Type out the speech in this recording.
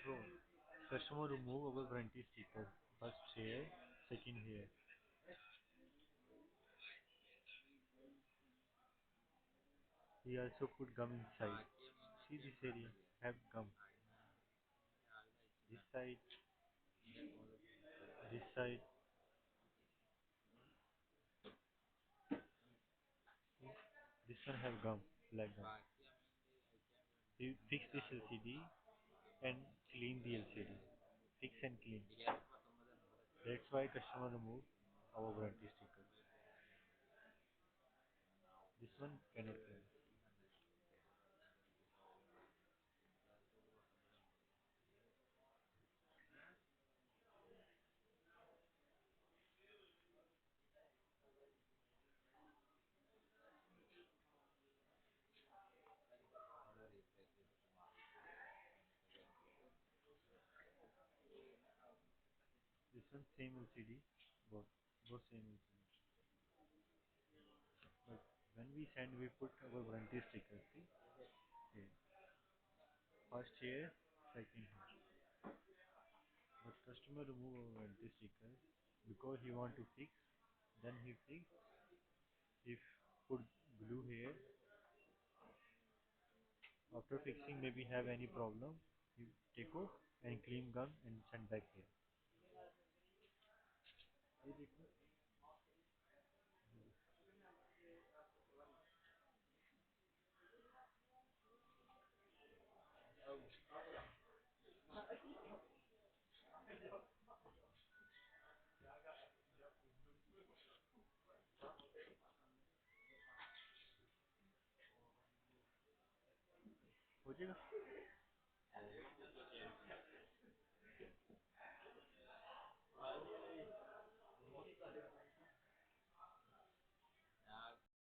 Bro, customer remove our warranty sticker. First here, second here. He also put gum inside. See this area, have gum. This side, this side. This one have gum, black gum. You fix this LCD and clean the LCD. Fix and clean. That's why customer remove our warranty sticker. This one cannot clean. This one same LCD, both same LCD. But when we send, we put our warranty sticker. See, here. First here, second here. But customer remove our warranty sticker because he want to fix. Then he fix. If put glue here, after fixing maybe have any problem, you take off and clean gun and send back here. ये देखो हो जाएगा